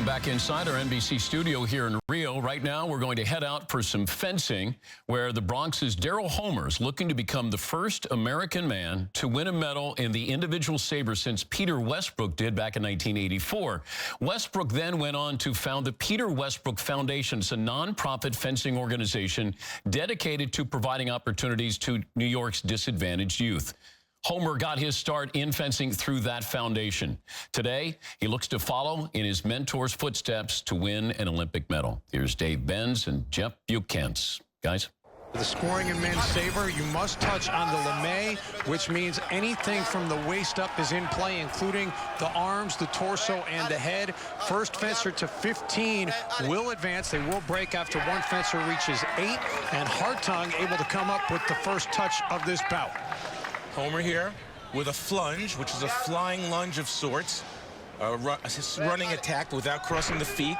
Back inside our NBC studio here in Rio. Right now, we're going to head out for some fencing, where the Bronx's Daryl Homer's looking to become the first American man to win a medal in the individual saber since Peter Westbrook did back in 1984. Westbrook then went on to found the Peter Westbrook Foundation. It's a nonprofit fencing organization dedicated to providing opportunities to New York's disadvantaged youth. Homer got his start in fencing through that foundation. Today, he looks to follow in his mentor's footsteps to win an Olympic medal. Here's Benz and Jeff Bukhantz. Guys. The scoring in men's saber, you must touch on the lame, which means anything from the waist up is in play, including the arms, the torso, and the head. First fencer to 15 will advance. They will break after one fencer reaches 8, and Hartung able to come up with the first touch of this bout. Homer here with a flunge, which is a flying lunge of sorts. Running attack without crossing the feet.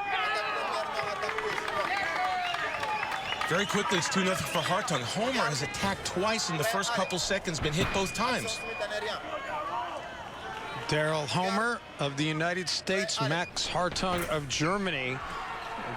Very quickly, it's 2-0 for Hartung. Homer has attacked twice in the first couple seconds, been hit both times. Daryl Homer of the United States, Max Hartung of Germany,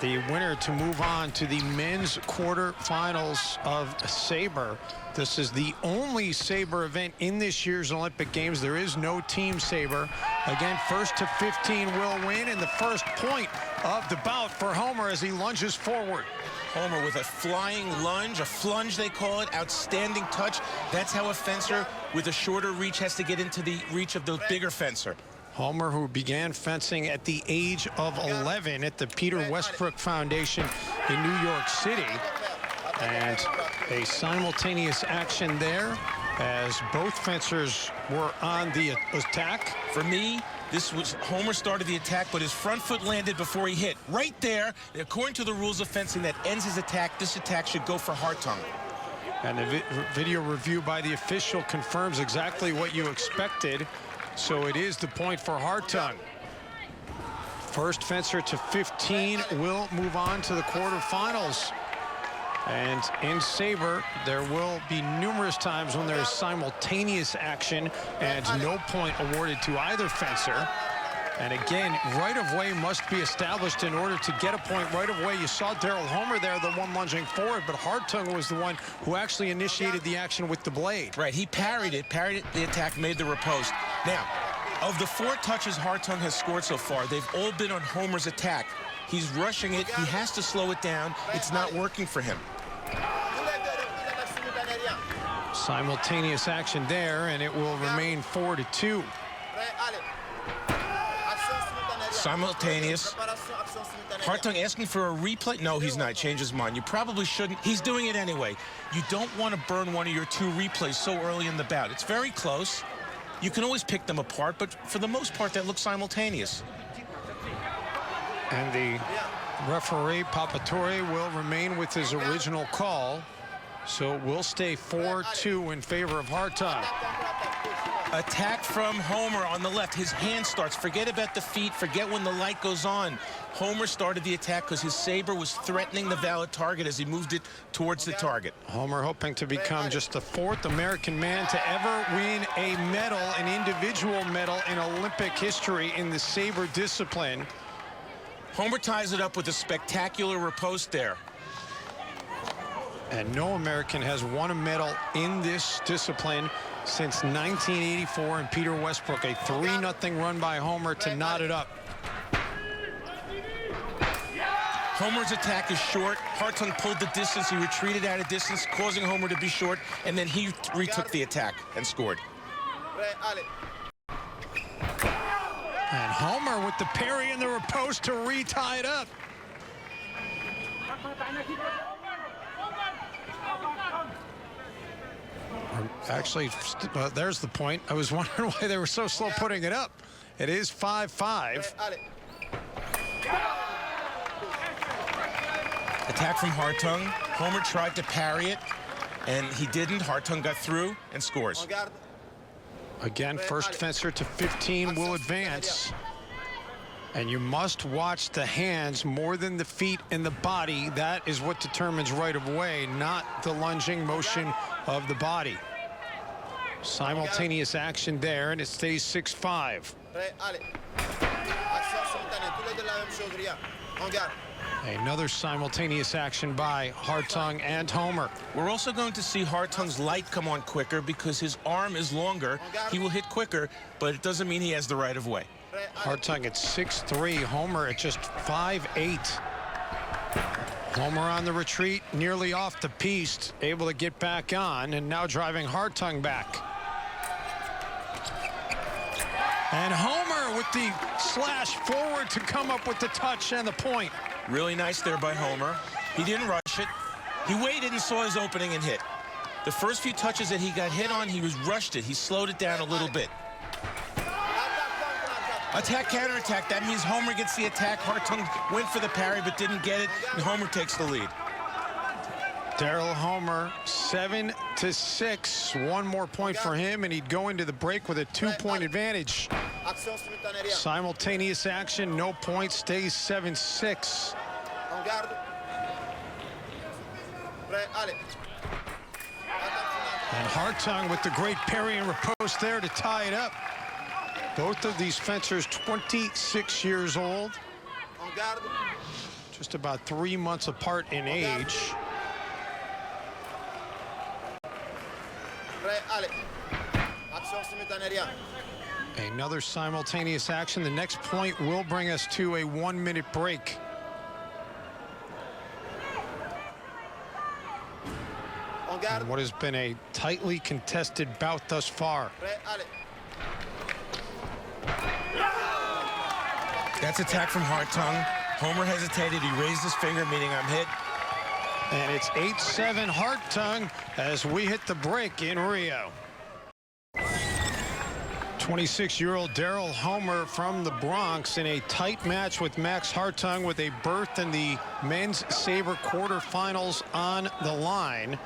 the winner to move on to the men's quarterfinals of saber. This is the only saber event in this year's Olympic Games. There is no team saber. Again, first to 15 will win, and the first point of the bout for Homer as he lunges forward. Homer with a flying lunge, a flunge they call it, outstanding touch. That's how a fencer with a shorter reach has to get into the reach of the bigger fencer. Homer, who began fencing at the age of 11 at the Peter Westbrook Foundation in New York City. And a simultaneous action there as both fencers were on the attack. For me, this was Homer started the attack, but his front foot landed before he hit. Right there, according to the rules of fencing, that ends his attack. This attack should go for Hartung. And the video review by the official confirms exactly what you expected. So it is the point for Hartung. First fencer to 15 will move on to the quarterfinals. And in saber, there will be numerous times when there is simultaneous action and no point awarded to either fencer. And again, right-of-way must be established in order to get a point right-of-way. You saw Daryl Homer there, the one lunging forward, but Hartung was the one who actually initiated the action with the blade. Right, he parried the attack, made the riposte. Now, of the 4 touches Hartung has scored so far, they've all been on Homer's attack. He's rushing it. He has to slow it down. It's not working for him. Simultaneous action there, and it will remain 4-2. Simultaneous. Hartung asking for a replay? No, he's not. Change his mind. You probably shouldn't. He's doing it anyway. You don't want to burn one of your 2 replays so early in the bout. It's very close. You can always pick them apart, but for the most part, that looks simultaneous. And the referee, Papatore, will remain with his original call. So it will stay 4-2 in favor of Hartung. Attack from Homer on the left. His hand starts. Forget about the feet. Forget when the light goes on. Homer started the attack because his saber was threatening the valid target as he moved it towards the target. Homer hoping to become just the 4th American man to ever win a medal, an individual medal in Olympic history in the saber discipline. Homer ties it up with a spectacular riposte there. And no American has won a medal in this discipline since 1984, and Peter Westbrook, a 3-0 run by Homer to knot it up. Homer's attack is short. Hartung pulled the distance. He retreated out of distance, causing Homer to be short, and then he retook the attack and scored. And Homer with the parry and the riposte to re-tie it up. Actually, there's the point. I was wondering why they were so slow putting it up. It is 5-5. Attack from Hartung. Homer tried to parry it, and he didn't. Hartung got through and scores. Again, first fencer to 15 will advance. And you must watch the hands more than the feet and the body. That is what determines right of way, not the lunging motion of the body. Simultaneous action there, and it stays 6-5. Another simultaneous action by Hartung and Homer. We're also going to see Hartung's light come on quicker because his arm is longer. He will hit quicker, but it doesn't mean he has the right of way. Hartung at 6'3", Homer at just 5'8". Homer on the retreat, nearly off the piste, able to get back on, and now driving Hartung back. And Homer with the slash forward to come up with the touch and the point. Really nice there by Homer. He didn't rush it. He waited and saw his opening and hit. The first few touches that he got hit on, he rushed it. He slowed it down a little bit. Attack, counterattack. That means Homer gets the attack. Hartung went for the parry but didn't get it, and Homer takes the lead. Daryl Homer, 7-6. One more point for him, and he'd go into the break with a 2-point advantage. Simultaneous action, no points, stays 7-6. And Hartung with the great parry and riposte there to tie it up. Both of these fencers 26 years old, just about 3 months apart in age. Another simultaneous action. The next point will bring us to a 1-minute break. And what has been a tightly contested bout thus far. That's attack from Hartung. Homer hesitated. He raised his finger, meaning I'm hit. And it's 8-7 Hartung as we hit the break in Rio. 26-year-old Daryl Homer from the Bronx in a tight match with Max Hartung with a berth in the men's Saber quarterfinals on the line.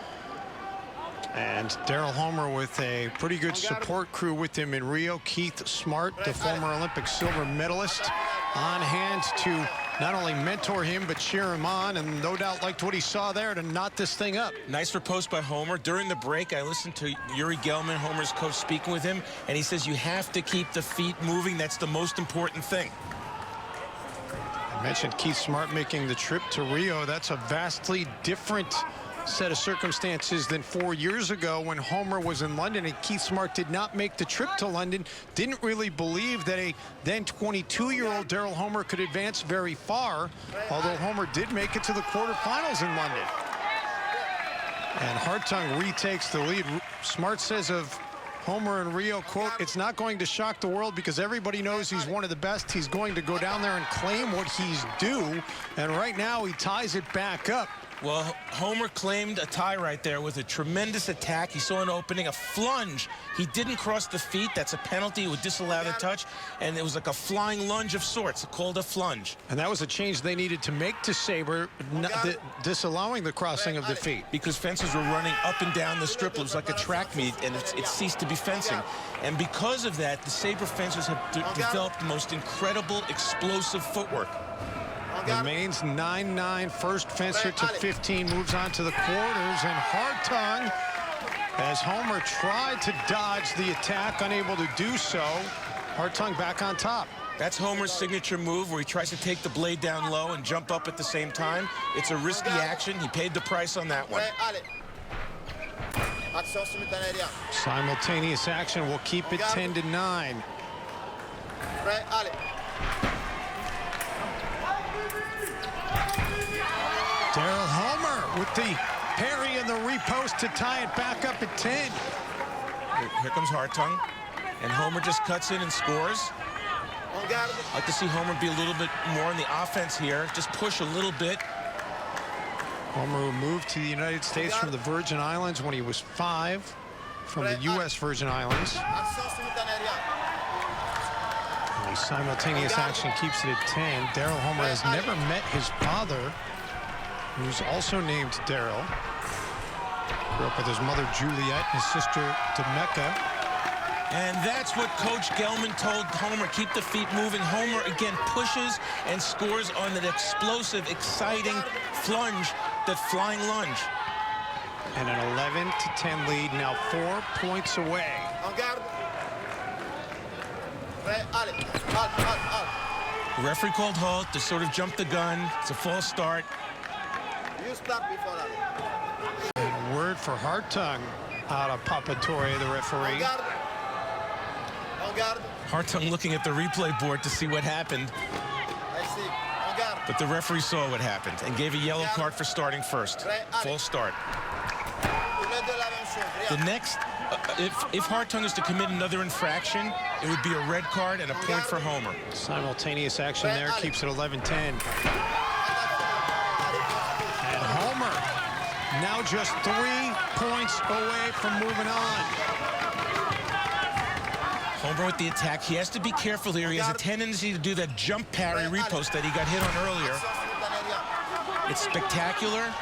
And Daryl Homer with a pretty good support crew with him in Rio. Keith Smart, the former Olympic silver medalist, on hand to not only mentor him but cheer him on, and no doubt liked what he saw there to knot this thing up. Nice riposte by Homer. During the break, I listened to Yuri Gelman, Homer's coach, speaking with him, and he says you have to keep the feet moving. That's the most important thing. I mentioned Keith Smart making the trip to Rio. That's a vastly different set of circumstances than 4 years ago when Homer was in London, and Keith Smart did not make the trip to London. Didn't really believe that a then 22-year-old Daryl Homer could advance very far, although Homer did make it to the quarterfinals in London. And Hartung retakes the lead. Smart says of Homer in Rio, quote, "It's not going to shock the world because everybody knows he's one of the best. He's going to go down there and claim what he's due." And right now he ties it back up. Well, Homer claimed a tie right there with a tremendous attack. He saw an opening, a flunge. He didn't cross the feet. That's a penalty. It would disallow the touch. And it was like a flying lunge of sorts, called a flunge. And that was a change they needed to make to Saber, disallowing the crossing of the feet. Because fencers were running up and down the strip. It was like a track meet, and it ceased to be fencing. And because of that, the Saber fencers have developed the most incredible, explosive footwork. Remains 9-9. First fencer to 15 moves on to the quarters, and Hartung, as Homer tried to dodge the attack, unable to do so. Hartung back on top. That's Homer's signature move, where he tries to take the blade down low and jump up at the same time. It's a risky action. He paid the price on that one. Simultaneous action will keep it 10-9. Daryl Homer with the parry and the repost to tie it back up at 10. Here comes Hartung, and Homer just cuts in and scores. I'd like to see Homer be a little bit more in the offense here, just push a little bit. Homer moved to the United States from the Virgin Islands when he was 5, from the U.S. Virgin Islands. And the simultaneous action keeps it at 10. Daryl Homer has never met his father, who's also named Daryl. Grew up with his mother, Juliet, and his sister, Demecca. And that's what Coach Gelman told Homer, keep the feet moving. Homer, again, pushes and scores on that explosive, exciting flunge, that flying lunge. And an 11-10 lead, now 4 points away. The referee called halt to sort of jump the gun. It's a false start. You start before that. And word for Hartung out of Papatore, the referee. On guard. On guard. Hartung looking at the replay board to see what happened, I see. On guard. but the referee saw what happened and gave a yellow card for starting first. False start. The next, if Hartung is to commit another infraction, it would be a red card and a point for Homer. Simultaneous action there keeps it 11-10. And Homer now just 3 points away from moving on. Homer with the attack. He has to be careful here. He has a tendency to do that jump parry repost that he got hit on earlier. It's spectacular.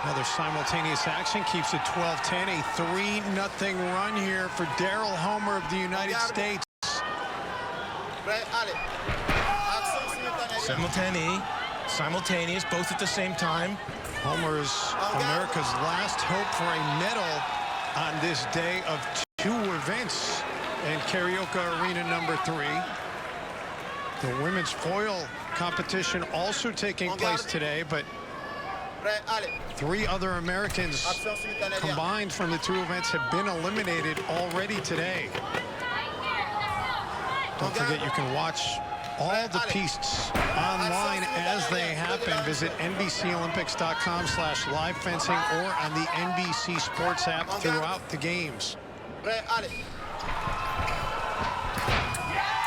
Another simultaneous action keeps it 12-10. A 3-0 run here for Daryl Homer of the United States. Simultaneous, both at the same time. Homer is America's last hope for a medal on this day of 2 events in Carioca Arena number 3. The women's foil competition also taking place today, but 3 other Americans combined from the 2 events have been eliminated already today. Don't forget you can watch all the pistes online as they happen. Visit NBCOlympics.com/live fencing or on the NBC Sports app throughout the games.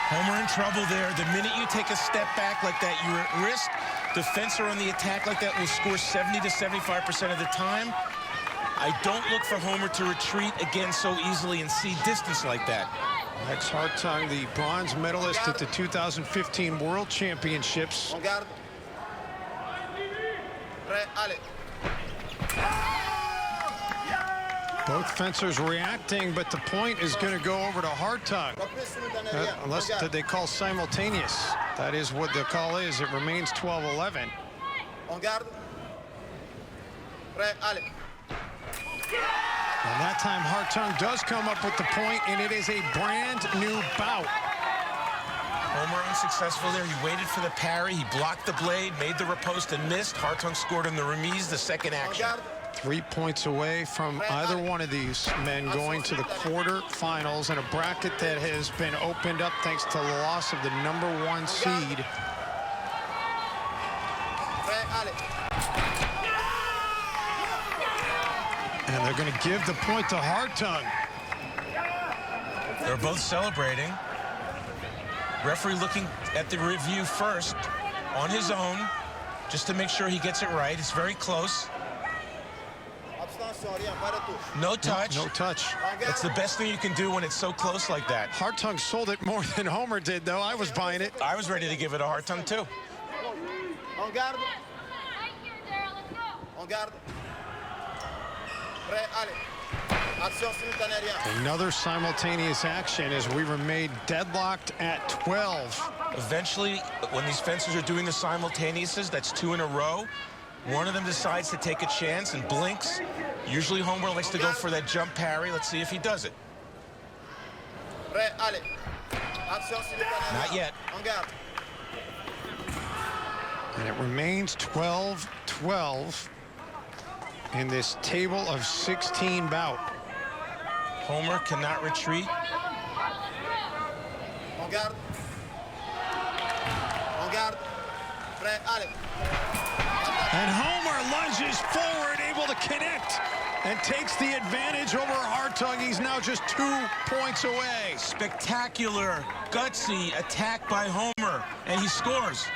Homer in trouble there. The minute you take a step back like that, you're at risk. The fencer on the attack like that will score 70 to 75% of the time. I don't look for Homer to retreat again so easily and see distance like that. Max Hartung, the bronze medalist at the 2015 World Championships. Both fencers reacting, but the point is going to go over to Hartung. Unless they call simultaneous. That is what the call is. It remains 12-11. And that time Hartung does come up with the point, and it is a brand new bout. Homer unsuccessful there. He waited for the parry. He blocked the blade, made the riposte, and missed. Hartung scored on the remise, the second action. 3 points away from either one of these men going to the quarterfinals in a bracket that has been opened up thanks to the loss of the #1 seed. And they're going to give the point to Hartung. They're both celebrating. Referee looking at the review first on his own just to make sure he gets it right. It's very close. No touch. No touch. That's the best thing you can do when it's so close like that. Hartung sold it more than Homer did, though. I was buying it. I was ready to give it a Hartung, too. On garde. On garde. Another simultaneous action as we remain deadlocked at 12. Eventually, when these fencers are doing the simultaneouses, that's 2 in a row. One of them decides to take a chance and blinks. Usually Homer likes to go for that jump parry. Let's see if he does it. Not yet. And it remains 12-12 in this table of 16 bout. Homer cannot retreat. On garde. On garde. And Homer lunges forward, able to connect, and takes the advantage over Hartung. He's now just 2 points away. Spectacular, gutsy attack by Homer, and he scores.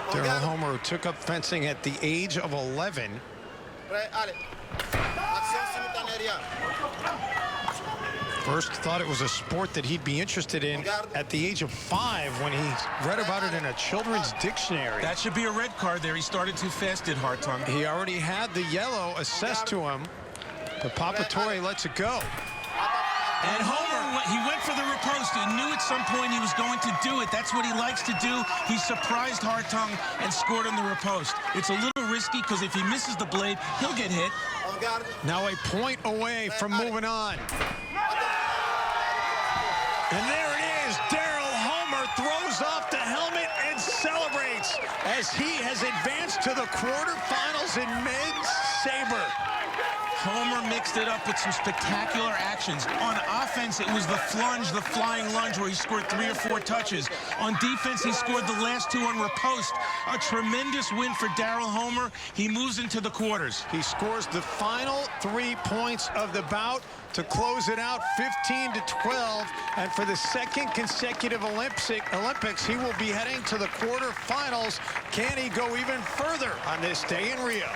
Daryl Homer, who took up fencing at the age of 11. First thought it was a sport that he'd be interested in at the age of 5 when he read about it in a children's dictionary. That should be a red card there. He started too fast, did Hartung. He already had the yellow assessed to him, but Papatore lets it go. And Homer, he went for the riposte. He knew at some point he was going to do it. That's what he likes to do. He surprised Hartung and scored on the riposte. It's a little risky because if he misses the blade, he'll get hit. Now a point away from moving on. And there it is, Daryl throws off the helmet and celebrates as he has advanced to the quarterfinals in men's Saber. Homer mixed it up with some spectacular actions. On offense, it was the flunge, the flying lunge, where he scored 3 or 4 touches. On defense, he scored the last 2 on riposte. A tremendous win for Daryl Homer. He moves into the quarters. He scores the final 3 points of the bout to close it out 15-12. And for the second consecutive Olympics, he will be heading to the quarterfinals. Can he go even further on this day in Rio?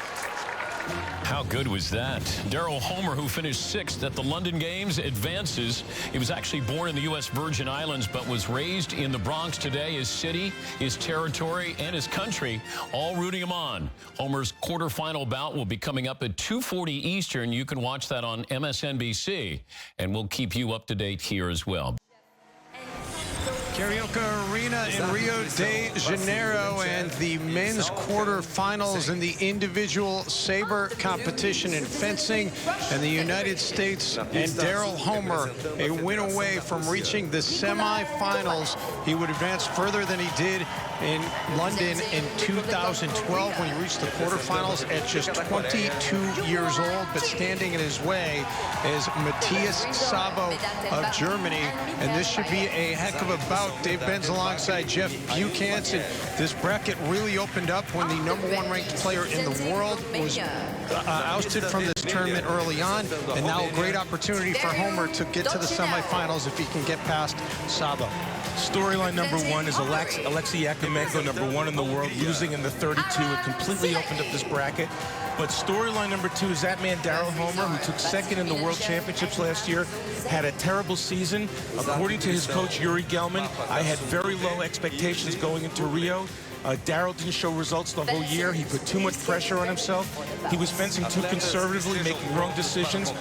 How good was that? Daryl Homer, who finished 6th at the London Games, advances. He was actually born in the U.S. Virgin Islands, but was raised in the Bronx today. His city, his territory, and his country all rooting him on. Homer's quarterfinal bout will be coming up at 2:40 Eastern. You can watch that on MSNBC, and we'll keep you up to date here as well. Carioca Arena in Rio de Janeiro, and the men's quarterfinals in the individual saber competition in fencing, and the United States and Daryl Homer a win away from reaching the semifinals. He would advance further than he did in London in 2012 when he reached the quarterfinals at just 22 years old. But standing in his way is Matthias Sabo of Germany, and this should be a heck of a bout. Dave Benz alongside Jeff Bukhantz, and this bracket really opened up when the #1 ranked player in the world was ousted from this tournament early on, and now a great opportunity for Homer to get to the semifinals if he can get past Sabo. Storyline number 1 is Alexei Yakomenko, #1 in the world, losing in the 32. It completely opened up this bracket. But storyline number 2 is that man, Daryl Homer, who took 2nd in the World Championships last year, had a terrible season. According to his coach, Yuri Gelman, I had very low expectations going into Rio. Daryl didn't show results the whole year. He put too much pressure on himself. He was fencing too conservatively, making wrong decisions.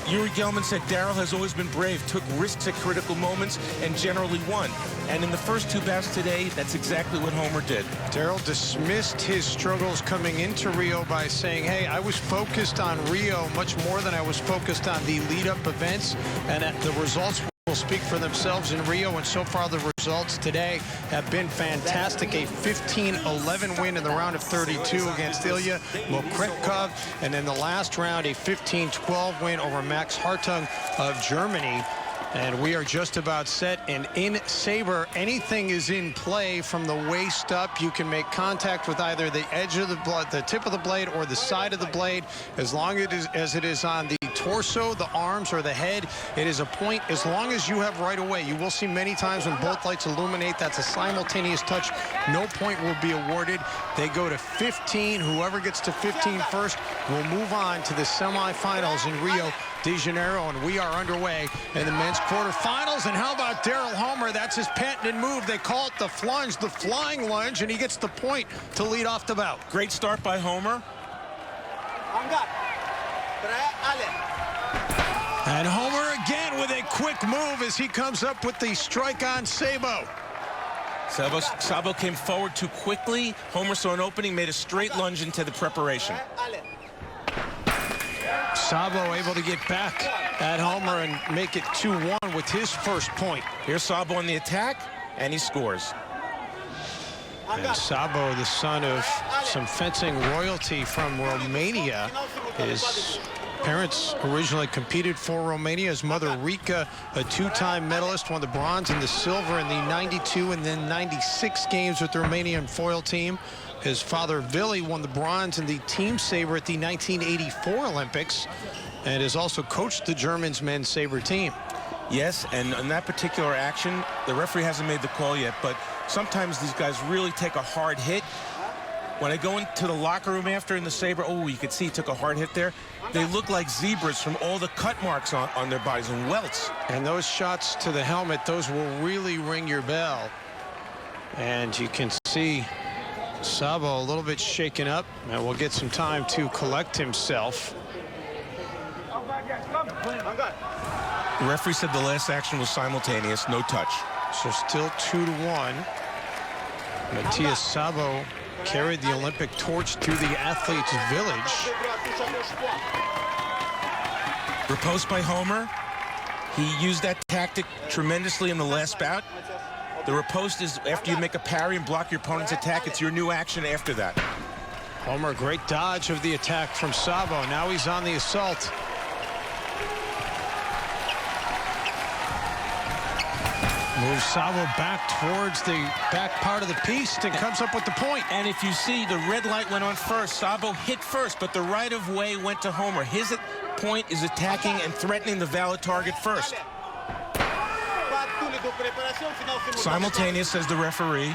Yuri Gelman said Daryl has always been brave, took risks at critical moments, and generally won. And in the first 2 bouts today, that's exactly what Homer did. Daryl dismissed his struggles coming into Rio by saying, hey, I was focused on Rio much more than I was focused on the lead-up events, and the results will speak for themselves in Rio, and so far the results today have been fantastic. A 15-11 win in the round of 32 against Ilya Mokretkov, and in the last round a 15-12 win over Max Hartung of Germany. And we are just about set, and in Saber, anything is in play from the waist up. You can make contact with either the edge of the tip of the blade or the side of the blade. As long as it is on the torso, the arms, or the head, it is a point as long as you have right away. You will see many times when both lights illuminate, that's a simultaneous touch. No point will be awarded. They go to 15. Whoever gets to 15 first will move on to the semifinals in Rio de Janeiro, and we are underway in the men's quarterfinals. And how about Daryl Homer? That's his patented move. They call it the flunge, the flying lunge, and he gets the point to lead off the bout. Great start by Homer. And Homer again with a quick move as he comes up with the strike on Sabo. Sabo came forward too quickly. Homer saw an opening, made a straight lunge into the preparation. Sabo able to get back at Homer and make it 2-1 with his first point. Here's Sabo on the attack, and he scores. And Sabo, the son of some fencing royalty from Romania. His parents originally competed for Romania. His mother, Rika, a 2-time medalist, won the bronze and the silver in the 92 and then 96 games with the Romanian foil team. His father, Vili, won the bronze in the team saber at the 1984 Olympics and has also coached the Germans' men's saber team. Yes, and in that particular action, the referee hasn't made the call yet, but sometimes these guys really take a hard hit. When I go into the locker room after in the saber, oh, you could see he took a hard hit there. They look like zebras from all the cut marks on their bodies and welts. And those shots to the helmet, those will really ring your bell. And you can see Sabo a little bit shaken up, and will get some time to collect himself. The referee said the last action was simultaneous, no touch. So still 2-1. Matthias Sabo carried the Olympic torch to the athletes' village. Riposte by Homer. He used that tactic tremendously in the last bout. The riposte is after you make a parry and block your opponent's attack. It's your new action after that. Homer, great dodge of the attack from Sabo. Now he's on the assault. Moves Sabo back towards the back part of the piece and comes up with the point. And if you see, the red light went on first. Sabo hit first, but the right-of-way went to Homer. His point is attacking and threatening the valid target first. Simultaneous, says the referee.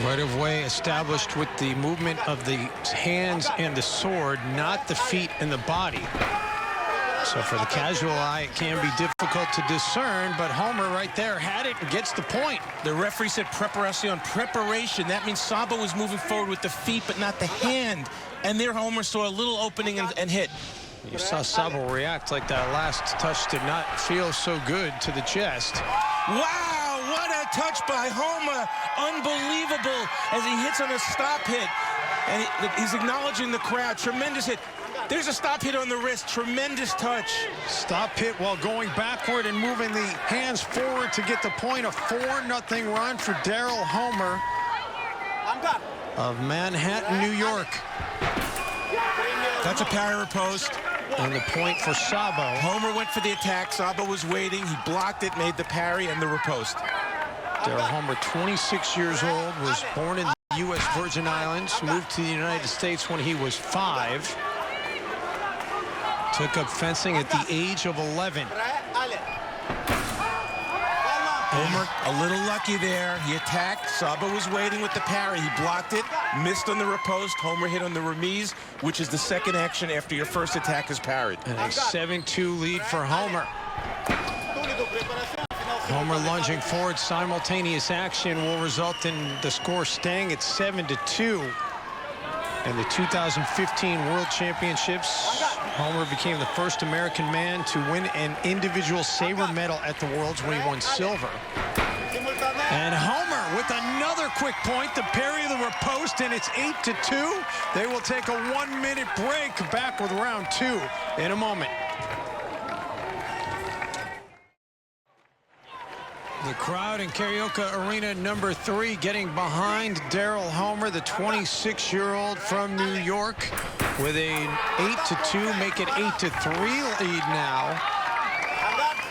Right-of-way established with the movement of the hands and the sword, not the feet and the body. So for the casual eye, it can be difficult to discern, but Homer right there had it and gets the point. The referee said preparación, preparation. That means Sabo was moving forward with the feet, but not the hand. And there Homer saw a little opening and hit. You saw Sabo react like that last touch did not feel so good to the chest. Wow, what a touch by Homer. Unbelievable as he hits on a stop hit. And he's acknowledging the crowd. Tremendous hit. There's a stop hit on the wrist. Tremendous touch. Stop hit while going backward and moving the hands forward to get the point. A 4-0 run for Daryl Homer of Manhattan, New York. That's a parry riposte. And the point for Sabo. Homer went for the attack. Sabo was waiting. He blocked it, made the parry, and the riposte. Daryl Homer, 26 years old, was born in the U.S. Virgin Islands, moved to the United States when he was 5. Took up fencing at the age of 11. Homer, a little lucky there. He attacked. Sabo was waiting with the parry. He blocked it, missed on the riposte. Homer hit on the remise, which is the second action after your first attack is parried. And a 7-2 lead for Homer. Homer lunging forward. Simultaneous action will result in the score staying at 7-2. In the 2015 World Championships, Homer became the first American man to win an individual Saber medal at the Worlds when he won silver. And Homer with another quick point, the parry of the riposte, and it's 8-2. They will take a 1-minute break. Back with round 2 in a moment. The crowd in Karaoke Arena number 3 getting behind Daryl Homer, the 26-year-old from New York, with an 8-2, make it 8-3 lead now.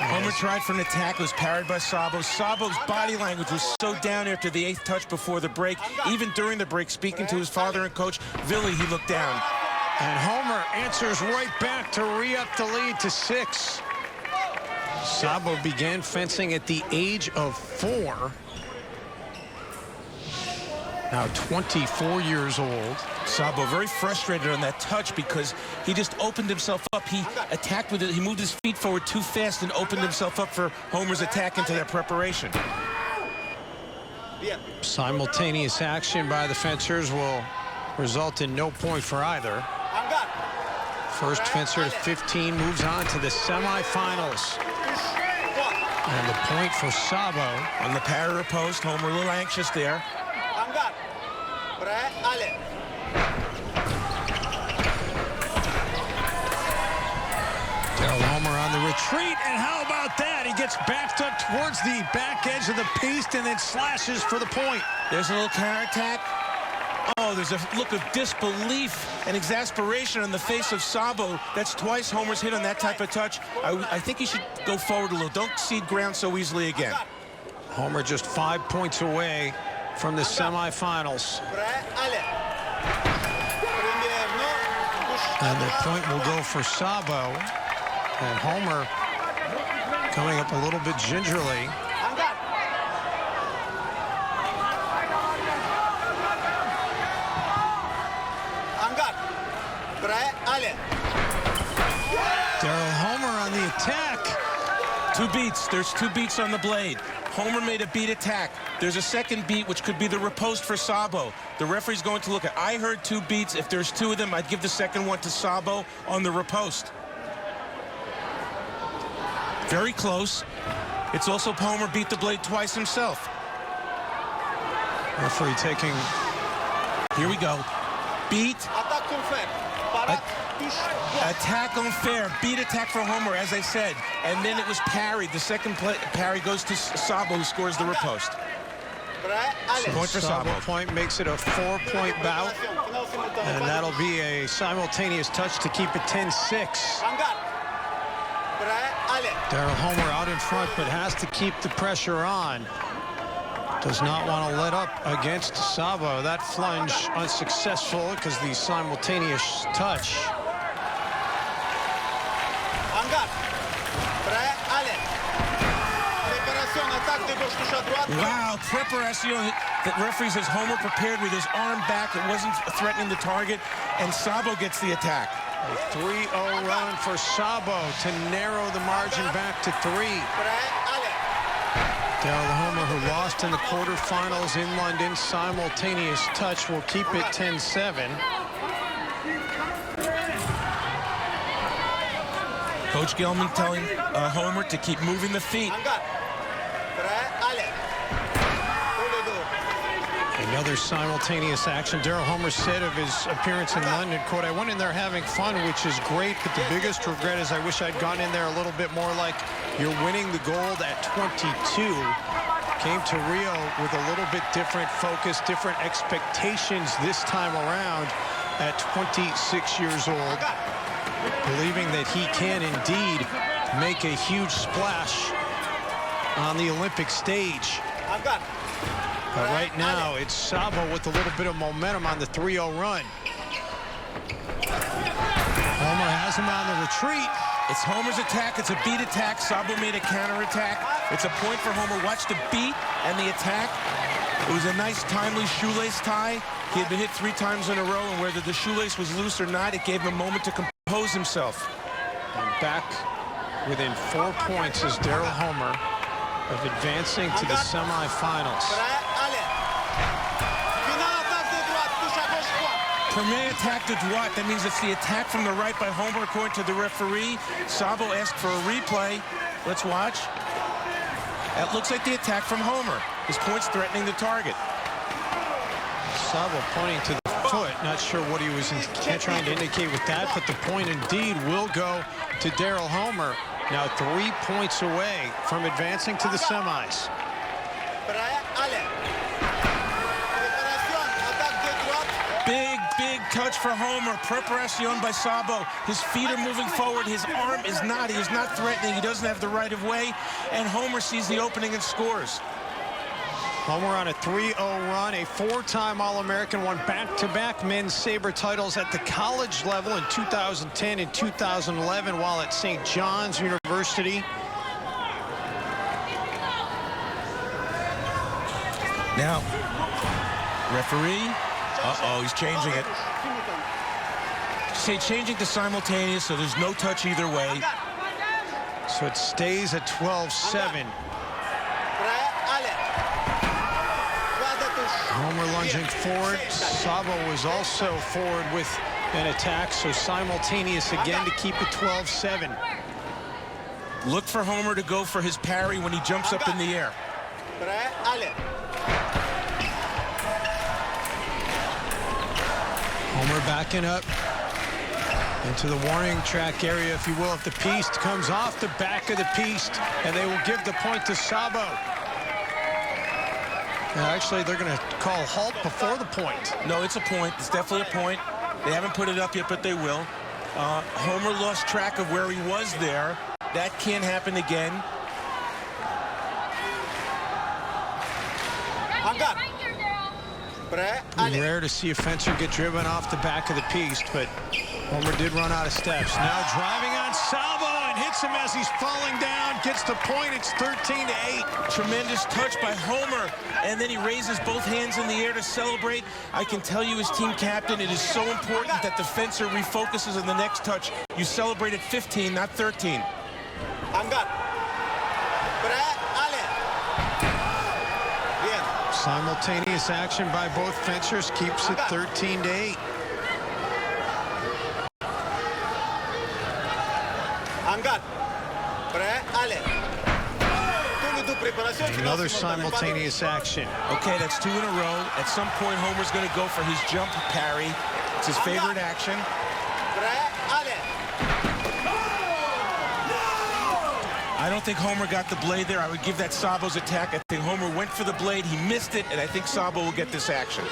Homer tried for an attack, was parried by Sabo. Sabo's body language was so down after the 8th touch before the break. Even during the break, speaking to his father and coach, Billy, he looked down. And Homer answers right back to re-up the lead to 6. Sabo began fencing at the age of 4. Now 24 years old. Sabo very frustrated on that touch because he just opened himself up. He attacked with it. He moved his feet forward too fast and opened himself up for Homer's attack into that preparation. Simultaneous action by the fencers will result in no point for either. First fencer to 15 moves on to the semifinals. And the point for Sabo. On the parry riposte, Homer a little anxious there. Daryl Homer on the retreat, and how about that? He gets backed up towards the back edge of the piece and then slashes for the point. There's a little counterattack. Oh, there's a look of disbelief and exasperation on the face of Sabo. That's twice Homer's hit on that type of touch. I think he should go forward a little. Don't cede ground so easily again. Homer just 5 points away from the semifinals. And the point will go for Sabo. And Homer coming up a little bit gingerly. Daryl Homer on the attack. 2 beats. There's 2 beats on the blade. Homer made a beat attack. There's a second beat, which could be the riposte for Sabo. The referee's going to look at. I heard 2 beats. If there's 2 of them, I'd give the second one to Sabo on the riposte. Very close. It's also Homer beat the blade twice himself. Referee taking. Here we go. Beat. Attack unfair. Beat attack for Homer, as I said. And then it was parried. The second parry goes to Sabo, who scores the riposte. Point for Sabo. Point makes it a 4-point bout. And that'll be a simultaneous touch to keep it 10-6. Daryl Homer out in front, but has to keep the pressure on. Does not want to let up against Sabo. That flunge unsuccessful because the simultaneous touch. Wow, preparation. The referee says Homer prepared with his arm back. It wasn't threatening the target, and Sabo gets the attack. A 3-0 run for Sabo to narrow the margin back to 3. Daryl Homer, who lost in the quarterfinals in London, simultaneous touch will keep it 10-7. Coach Gelman telling Homer to keep moving the feet. Another simultaneous action. Daryl Homer said of his appearance in London, quote, "I went in there having fun, which is great, but the biggest regret is I wish I'd gone in there a little bit more like you're winning the gold at 22. Came to Rio with a little bit different focus, different expectations this time around at 26 years old, believing that he can indeed make a huge splash on the Olympic stage." But right now, it's Sabo with a little bit of momentum on the 3-0 run. Homer has him on the retreat. It's Homer's attack. It's a beat attack. Sabo made a counterattack. It's a point for Homer. Watch the beat and the attack. It was a nice, timely shoelace tie. He had been hit 3 times in a row, and whether the shoelace was loose or not, it gave him a moment to compose himself. And back within 4 points is Daryl Homer of advancing to the semifinals. Premier attack de droite. That means it's the attack from the right by Homer, according to the referee. Sabo asked for a replay. Let's watch. That looks like the attack from Homer. His point's threatening the target. Sabo pointing to the foot. Not sure what he was trying to indicate with that, but the point indeed will go to Daryl Homer. Now 3 points away from advancing to the semis. Big touch for Homer. Preparation by Sabo. His feet are moving forward. His arm is not. He is not threatening. He doesn't have the right of way. And Homer sees the opening and scores. Homer on a 3-0 run, a 4-time All-American, won back-to-back men's Saber titles at the college level in 2010 and 2011 while at St. John's University. Now, referee. Uh-oh, he's changing it. Say changing to simultaneous, so there's no touch either way. So it stays at 12-7. Homer lunging forward. Sabo was also forward with an attack, so simultaneous again to keep it 12-7. Look for Homer to go for his parry when he jumps up in the air. Homer backing up into the warning track area, if you will, if the piste comes off the back of the piste, and they will give the point to Sabo. Actually, they're going to call halt before the point. No, it's a point. It's definitely a point. They haven't put it up yet, but they will. Homer lost track of where he was there. That can't happen again. Rare to see a fencer get driven off the back of the piste, but Homer did run out of steps. Now driving on Sabo and hits him as he's falling down. Gets the point. It's 13-8. Tremendous touch by Homer, and then he raises both hands in the air to celebrate. I can tell you as team captain, it is so important that the fencer refocuses on the next touch. You celebrate at 15, not 13. Simultaneous action by both fencers keeps it 13-8. Another simultaneous action. Okay, that's 2 in a row. At some point, Homer's going to go for his jump parry. It's his favorite action. I don't think Homer got the blade there. I would give that Sabo's attack. I think Homer went for the blade. He missed it, and I think Sabo will get this action.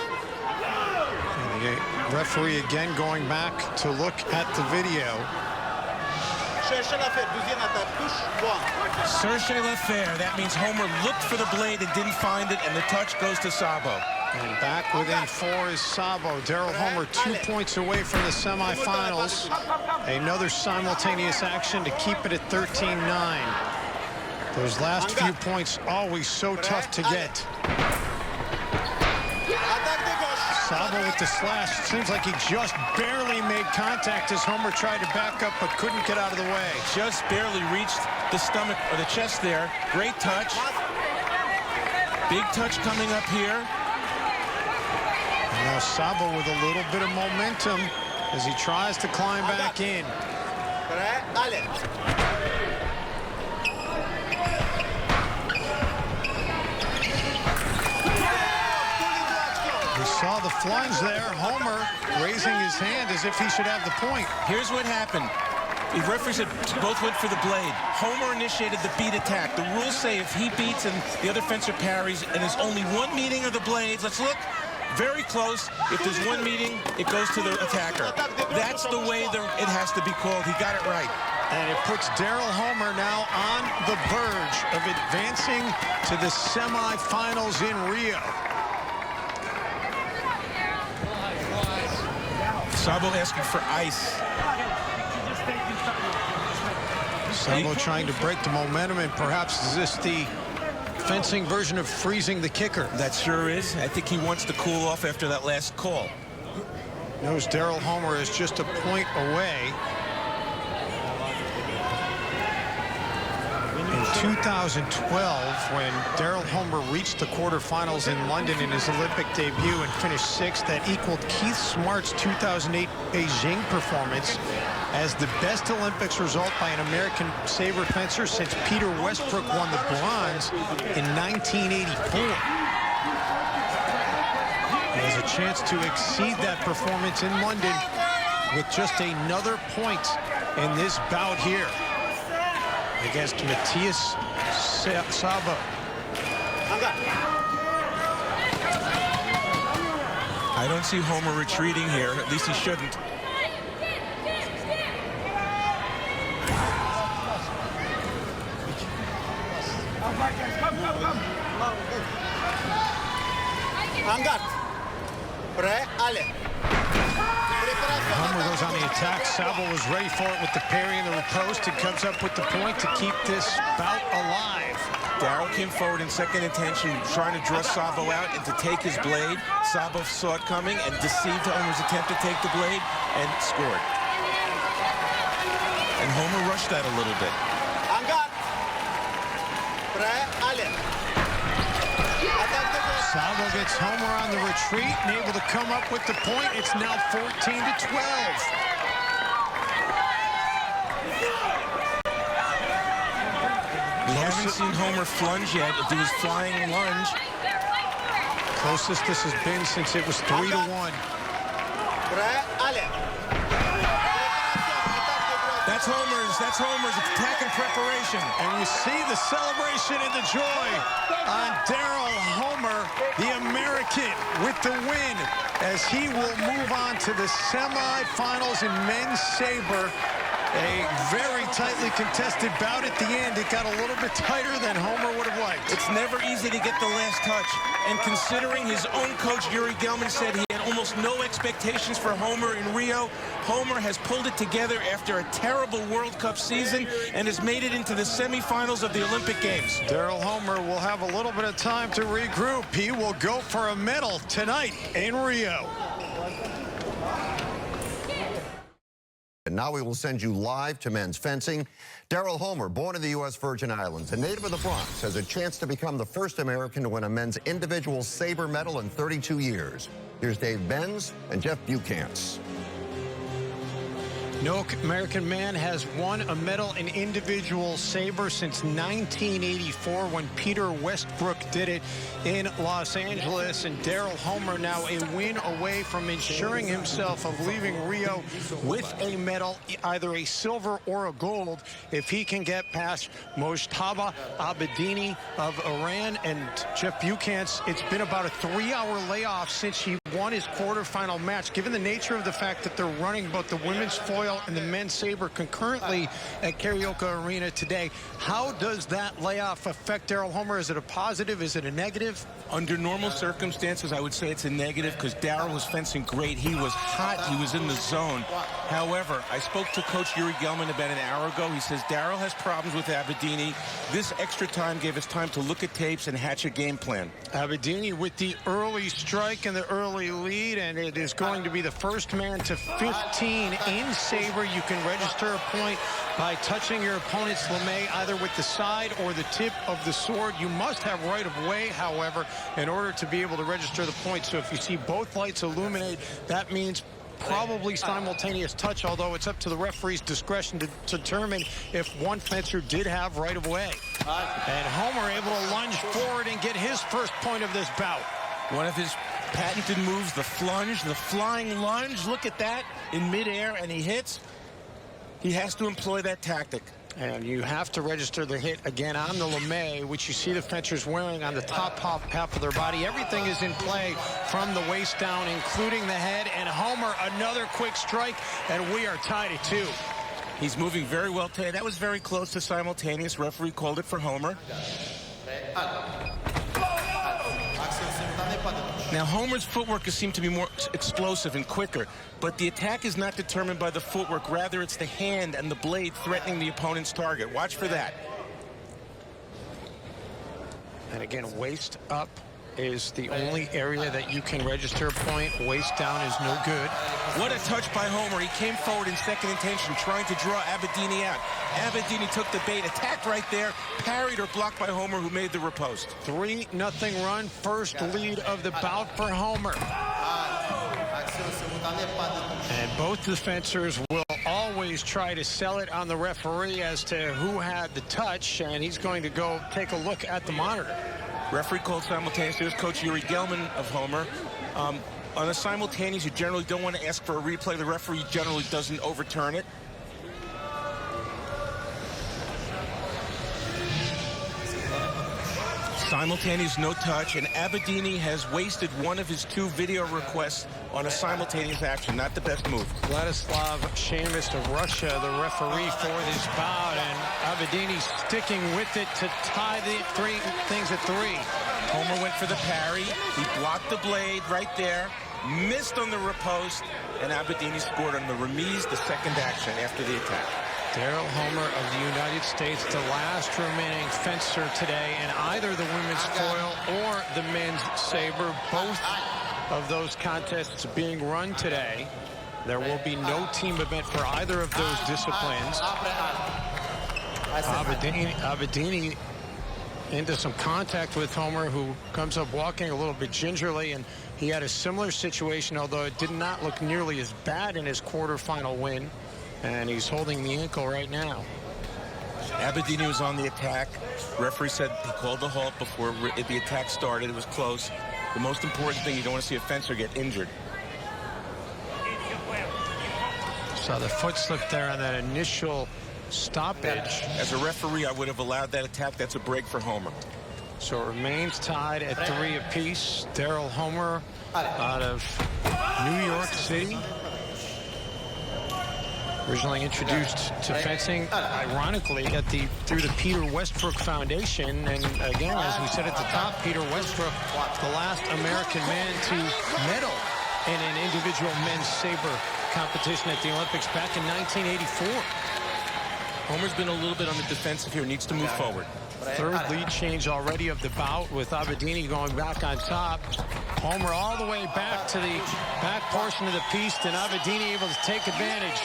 And the referee again going back to look at the video. Cherchez l'affaire. That means Homer looked for the blade and didn't find it, and the touch goes to Sabo. And back within 4 is Sabo. Daryl Homer 2 points away from the semifinals. Another simultaneous action to keep it at 13-9. Those last few points always so tough to get. Sabo with the slash. Seems like he just barely made contact as Homer tried to back up but couldn't get out of the way. Just barely reached the stomach or the chest there. Great touch. Big touch coming up here. Now Sabo with a little bit of momentum as he tries to climb back in. We saw the plunge there. Homer raising his hand as if he should have the point. Here's what happened. The referee said both went for the blade. Homer initiated the beat attack. The rules say if he beats and the other fencer parries and there's only one meeting of the blades, let's look. Very close. If there's one meeting, it goes to the attacker. That's the way it has to be called. He got it right. And it puts Daryl Homer now on the verge of advancing to the semifinals in Rio. Sabo asking for ice. Sabo trying to break the momentum, and perhaps is this the fencing version of freezing the kicker? That sure is. I think he wants to cool off after that last call. Knows Daryl Homer is just a point away. In 2012, when Daryl Homer reached the quarterfinals in London in his Olympic debut and finished 6th, that equaled Keith Smart's 2008 Beijing performance as the best Olympics result by an American saber fencer since Peter Westbrook won the bronze in 1984. He has a chance to exceed that performance in London with just another point in this bout here against Matthias Sabo. I don't see Homer retreating here. At least he shouldn't. Homer goes on the attack. Sabo was ready for it with the parry and the riposte and comes up with the point to keep this bout alive. Daryl came forward in second intention, trying to draw Sabo out and to take his blade. Sabo saw it coming and deceived Homer's attempt to take the blade and scored. And Homer rushed that a little bit. Sabo gets Homer on the retreat and able to come up with the point. It's now 14-12. We haven't seen Homer plunge yet. Do his flying lunge. Closest this has been since it was 3-1. That's Homer's attack and preparation. And you see the celebration and the joy on Daryl Homer, the American, with the win as he will move on to the semifinals in men's saber. A very tightly contested bout at the end. It got a little bit tighter than Homer would have liked. It's never easy to get the last touch. And considering his own coach, Yuri Gelman, said he had almost no expectations for Homer in Rio, Homer has pulled it together after a terrible World Cup season and has made it into the semifinals of the Olympic Games. Daryl Homer will have a little bit of time to regroup. He will go for a medal tonight in Rio. And now we will send you live to men's fencing. Daryl Homer, born in the U.S. Virgin Islands, a native of the Bronx, has a chance to become the first American to win a men's individual saber medal in 32 years. Here's Benz and Bukhantz. No American man has won a medal in individual saber since 1984 when Peter Westbrook did it in Los Angeles. And Daryl Homer now a win away from ensuring himself of leaving Rio with a medal, either a silver or a gold, if he can get past Mojtaba Abedini of Iran. And Jeff Bukhantz, it's been about a 3-hour layoff since he won his quarterfinal match. Given the nature of the fact that they're running both the women's foil and the men's saber concurrently at Karaoke Arena today, how does that layoff affect Daryl Homer? Is it a positive? Is it a negative? Under normal circumstances, I would say it's a negative because Daryl was fencing great. He was hot. He was in the zone. However, I spoke to Coach Yuri Gelman about an hour ago. He says Daryl has problems with Abedini. This extra time gave us time to look at tapes and hatch a game plan. Abedini with the early strike and the early lead, and it is going to be the first man to 15 in saber. You can register a point by touching your opponent's lame either with the side or the tip of the sword. You must have right of way, however, in order to be able to register the point. So if you see both lights illuminate, that means probably simultaneous touch, although it's up to the referee's discretion to determine if one fencer did have right of way. And Homer able to lunge forward and get his first point of this bout. One of his patented moves, the flunge, the flying lunge. Look at that in midair, and he hits. He has to employ that tactic. And you have to register the hit again on the lame, which you see the fencers wearing on the top half of their body. Everything is in play from the waist down, including the head. And Homer, another quick strike, and we are tied at 2. He's moving very well today. That was very close to simultaneous. Referee called it for Homer. Now, Homer's footwork has seemed to be more explosive and quicker, but the attack is not determined by the footwork. Rather, it's the hand and the blade threatening the opponent's target. Watch for that. And again, waist up is the only area that you can register a point. Waist down is no good. What a touch by Homer. He came forward in second intention, trying to draw Abedini out. Abedini took the bait, attacked right there, parried or blocked by Homer, who made the riposte. 3-0 run, first lead of the bout for Homer. And both the fencers will always try to sell it on the referee as to who had the touch, and he's going to go take a look at the monitor. Referee called simultaneous. There's Coach Yuri Gelman of Homer. On a simultaneous, you generally don't want to ask for a replay. The referee generally doesn't overturn it. Simultaneous, no touch, and Abedini has wasted one of his 2 video requests on a simultaneous action. Not the best move. Vladislav Shamus of Russia, the referee for this bout, and Abedini sticking with it to tie the things at 3. Homer went for the parry. He blocked the blade right there, missed on the riposte, and Abedini scored on the remise, the second action after the attack. Daryl Homer of the United States, the last remaining fencer today in either the women's foil or the men's saber. Both of those contests being run today. There will be no team event for either of those disciplines. Abedini into some contact with Homer, who comes up walking a little bit gingerly, and he had a similar situation, although it did not look nearly as bad in his quarterfinal win. And he's holding the ankle right now. Abedini was on the attack. Referee said he called the halt before the attack started. It was close. The most important thing, you don't want to see a fencer get injured. Saw the foot slip there on that initial stoppage. As a referee, I would have allowed that attack. That's a break for Homer. So it remains tied at 3 apiece. Daryl Homer out of New York City. Originally introduced to fencing, ironically, through the Peter Westbrook Foundation. And again, as we said at the top, Peter Westbrook, the last American man to medal in an individual men's saber competition at the Olympics back in 1984. Homer's been a little bit on the defensive here, needs to move forward. Third lead change already of the bout, with Abedini going back on top. Homer all the way back to the back portion of the piece, and Abedini able to take advantage.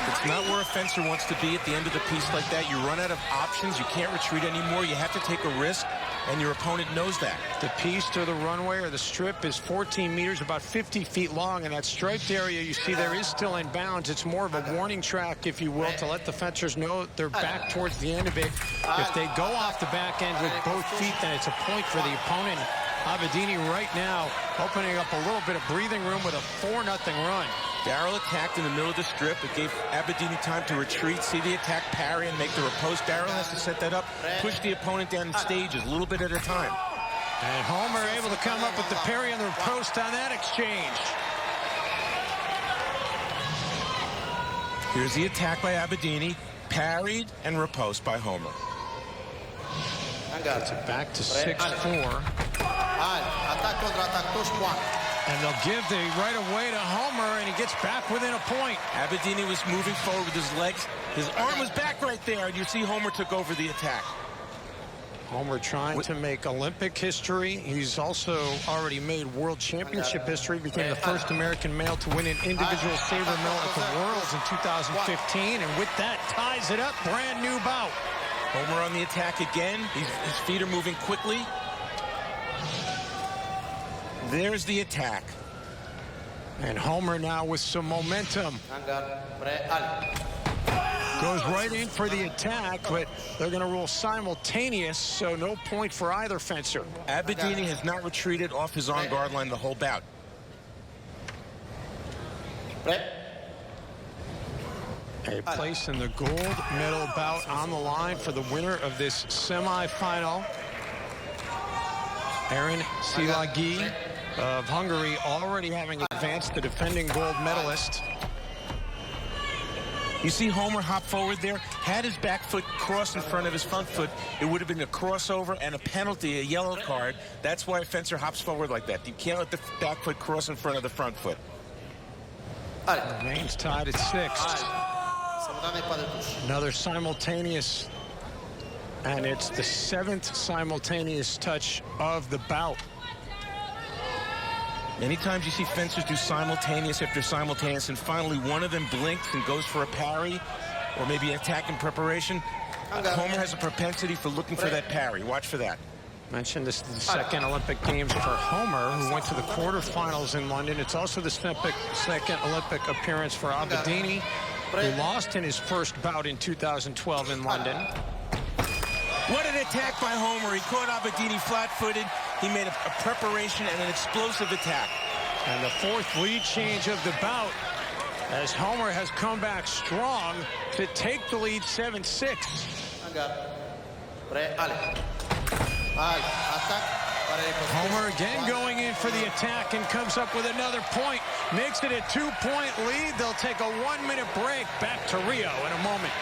It's not where a fencer wants to be at the end of the piece like that. You run out of options. You can't retreat anymore. You have to take a risk, and your opponent knows that. The piece to the runway or the strip is 14 meters, about 50 feet long, and that striped area you see there is still in bounds. It's more of a warning track, if you will, to let the fencers know they're back towards the end of it. If they go off the back end with both feet, then it's a point for the opponent. Abedini right now opening up a little bit of breathing room with a 4-0 run. Daryl attacked in the middle of the strip. It gave Abedini time to retreat, see the attack, parry, and make the riposte. Daryl has to set that up, push the opponent down in stages, a little bit at a time. And Homer able to come up with the parry and the riposte on that exchange. Here's the attack by Abedini, parried and riposte by Homer. Gets it back to 6-4. And they'll give the right away to Homer, and he gets back within a point. Abedini was moving forward with his legs. His arm was back right there, and you see Homer took over the attack. Homer trying to make Olympic history. He's also already made World Championship history, became the first American male to win an individual saber medal at the Worlds in 2015, and with that ties it up, brand new bout. Homer on the attack again. His feet are moving quickly. There's the attack. And Homer now with some momentum. Goes right in for the attack, but they're going to rule simultaneous, so no point for either fencer. Abedini has not retreated off his on-guard line the whole bout. A place in the gold medal bout on the line for the winner of this semifinal. Aaron Silagi of Hungary already having advanced, the defending gold medalist. You see Homer hop forward there, had his back foot cross in front of his front foot. It would have been a crossover and a penalty, a yellow card. That's why a fencer hops forward like that. You can't let the back foot cross in front of the front foot. Remains tied at 6. Another simultaneous, and it's the 7th simultaneous touch of the bout. Many times you see fencers do simultaneous after simultaneous, and finally one of them blinks and goes for a parry or maybe an attack in preparation. Homer has a propensity for looking for that parry. Watch for that. Mentioned this is the second Olympic Games for Homer, who went to the quarterfinals in London. It's also the second Olympic appearance for Abedini, who lost in his first bout in 2012 in London. What an attack by Homer. He caught Abedini flat-footed. He made a preparation and an explosive attack. And the 4th lead change of the bout, as Homer has come back strong to take the lead 7-6. Homer again going in for the attack and comes up with another point. Makes it a 2-point lead. They'll take a 1-minute break. Back to Rio in a moment.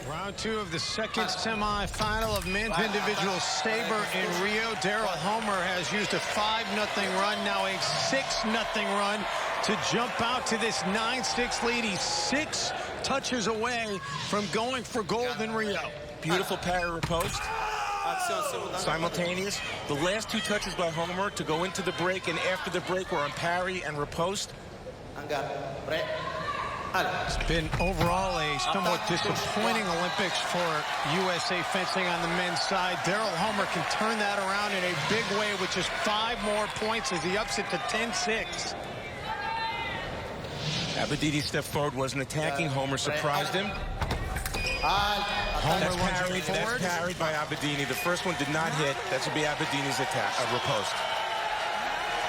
Round 2 of the second semifinal of men's individual saber in Rio. Daryl Homer has used a 5-0 run, now a 6-0 run to jump out to this 9-6 lead. He's 6 touches away from going for gold in Rio. Beautiful parry riposte. Simultaneous. The last 2 touches by Homer to go into the break and after the break were on parry and riposte. It's been overall a somewhat disappointing Olympics for USA fencing on the men's side. Daryl Homer can turn that around in a big way with just 5 more points as he ups it to 10-6. Abedini stepped forward, wasn't attacking. Homer surprised him. Homer That's parried by Abedini. The first one did not hit. That should be Abedini's attack, riposte.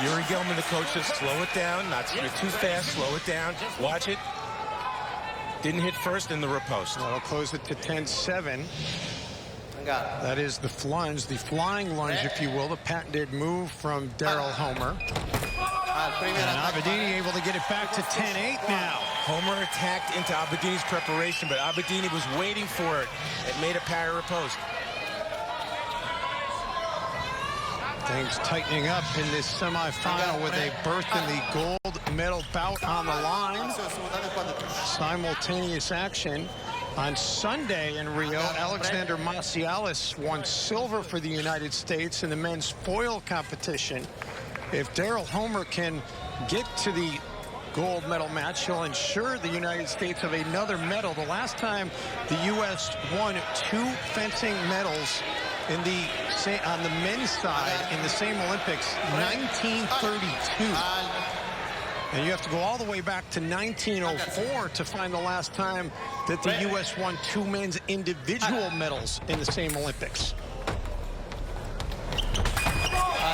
Yuri Gelman, the coach, says slow it down. You're too fast, slow it down. Watch it. Didn't hit first in the riposte. That'll close it to 10-7. That is the lunge, the flying lunge, if you will, the patented move from Daryl Homer. And Abedini able to get it back to 10-8 now. Homer attacked into Abedini's preparation, but Abedini was waiting for it. It made a parry riposte. Things tightening up in this semifinal with a berth in the gold medal bout on the line. Simultaneous action. On Sunday in Rio, Alexander Macialis won silver for the United States in the men's foil competition. If Daryl Homer can get to the gold medal match. He'll ensure the United States of another medal. The last time the U.S. won 2 fencing medals on the men's side in the same Olympics, 1932. And you have to go all the way back to 1904 to find the last time that the U.S. won 2 men's individual medals in the same Olympics.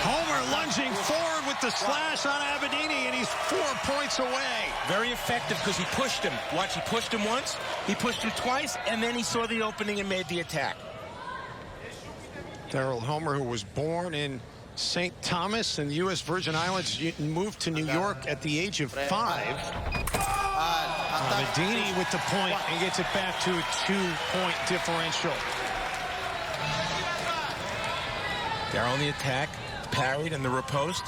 Homer lunging forward with the slash on Abedini, and he's 4 points away. Very effective because he pushed him. Watch, he pushed him once, he pushed him twice, and then he saw the opening and made the attack. Daryl Homer, who was born in St. Thomas in the U.S. Virgin Islands, moved to New York at the age of 5. Abedini with the point and gets it back to a 2-point differential. Daryl on the attack, parried in the riposte.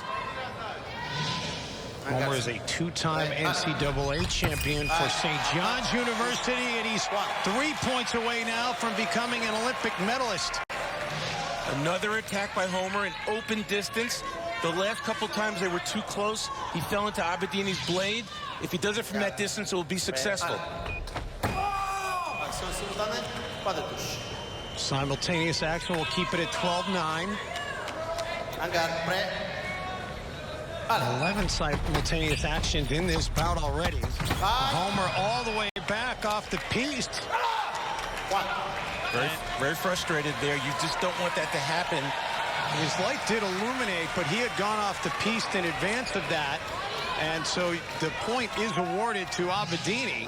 Homer is a 2-time NCAA champion for St. John's University, and he's 3 points away now from becoming an Olympic medalist. Another attack by Homer in open distance. The last couple times they were too close. He fell into Abedini's blade. If he does it from that distance, it will be successful. Simultaneous action will keep it at 12-9. 11 simultaneous actions in this bout already. Homer all the way back off the piste. Very frustrated there. You just don't want that to happen. His light did illuminate, but he had gone off the piste in advance of that. And so the point is awarded to Abedini.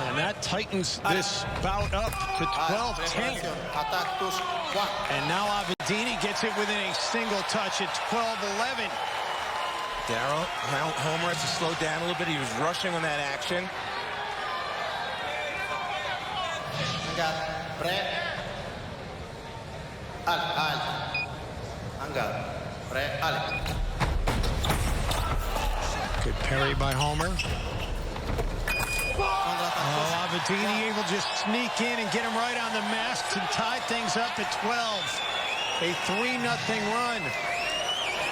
And that tightens this bout up to 12-10. And now Abedini gets it within a single touch at 12-11. Daryl, Homer has to slow down a little bit. He was rushing on that action. Good parry by Homer. Oh, Abedini able to just sneak in and get him right on the mask and tie things up at 12. A 3-0 run.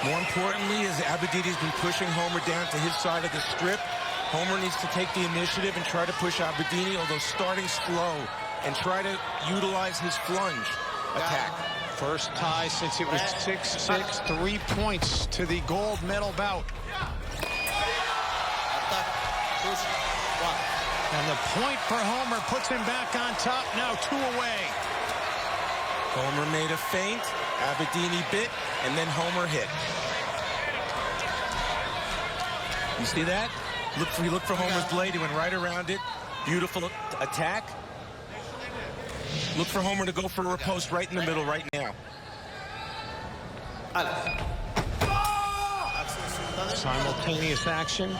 More importantly, as Abedini's been pushing Homer down to his side of the strip, Homer needs to take the initiative and try to push Abedini, although starting slow, and try to utilize his flunge attack. First tie since it was 6-6, 3 points to the gold medal bout. And the point for Homer puts him back on top, now 2 away. Homer made a feint, Abedini bit, and then Homer hit. You see that? He looked for Homer's blade, he went right around it. Beautiful attack. Look for Homer to go for a riposte right in the middle right now. Simultaneous action.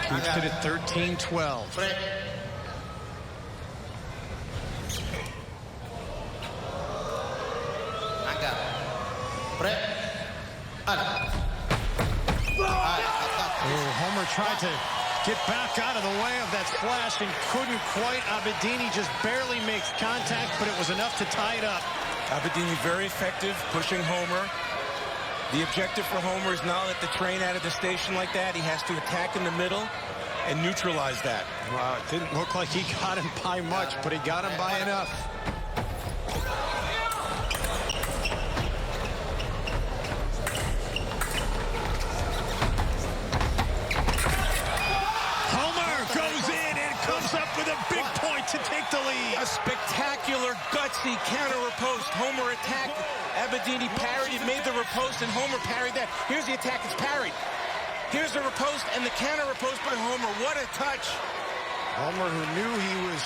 Keeps it at 13-12. Homer tried to get back out of the way of that slash and couldn't quite. Abedini just barely makes contact, but it was enough to tie it up. Abedini very effective, pushing Homer. The objective for Homer is not let the train out of the station like that. He has to attack in the middle and neutralize that. Wow, it didn't look like he got him by much, but he got him by enough. With a big point to take the lead. A spectacular, gutsy counter riposte. Homer attacked. Abedini parried. He made the riposte, and Homer parried that. Here's the attack. It's parried. Here's the riposte and the counter riposte by Homer. What a touch. Homer, who knew he was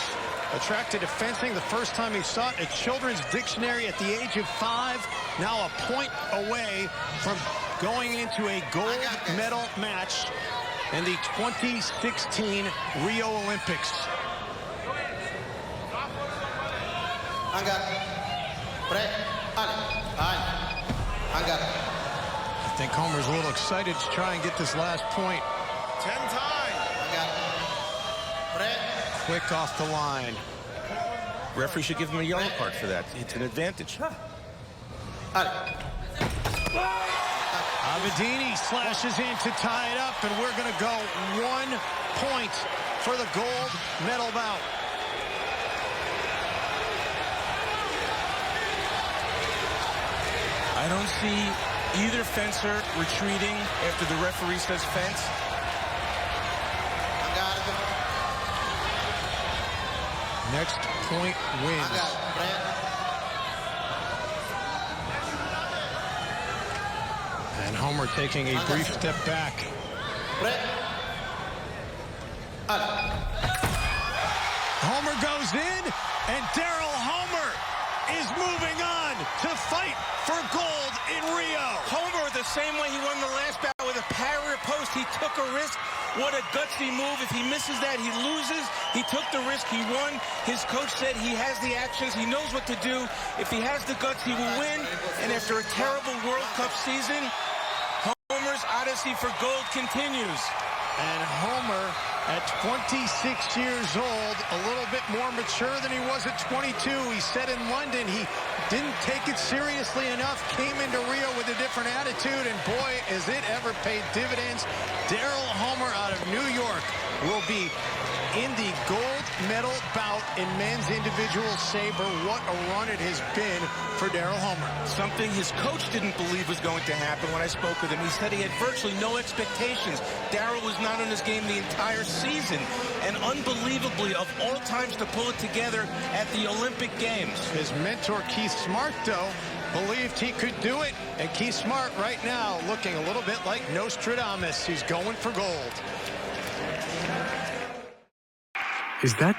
attracted to fencing the first time he saw it, a children's dictionary at the age of 5, now a point away from going into a gold medal match in the 2016 Rio Olympics. I think Homer's a little excited to try and get this last point. 10 times. Quick off the line. Referee should give him a yellow card for that. It's an advantage. Abedini slashes in to tie it up, and we're going to go 1 point for the gold medal bout. I don't see either fencer retreating after the referee says fence. Next point wins. And Homer taking a brief step back. Homer goes in, and Daryl Homer is moving on to fight for gold in Rio. Homer, the same way he won the last bout with a parrier post, he took a risk. What a gutsy move. If he misses that, he loses. He took the risk. He won. His coach said he has the actions. He knows what to do. If he has the guts, he will win. And after a terrible World Cup season, Homer's odyssey for gold continues. And Homer, at 26 years old, a little bit more mature than he was at 22. He said in London he didn't take it seriously enough, came into Rio with a different attitude, and boy, has it ever paid dividends. Daryl Homer out of New York will be in the gold medal bout in men's individual saber. What a run it has been for Daryl Homer. Something his coach didn't believe was going to happen when I spoke with him. He said he had virtually no expectations. Daryl was not on his game the entire season. And unbelievably, of all times to pull it together at the Olympic Games. His mentor, Keith Smart, though, believed he could do it. And Keith Smart right now looking a little bit like Nostradamus. He's going for gold. Is that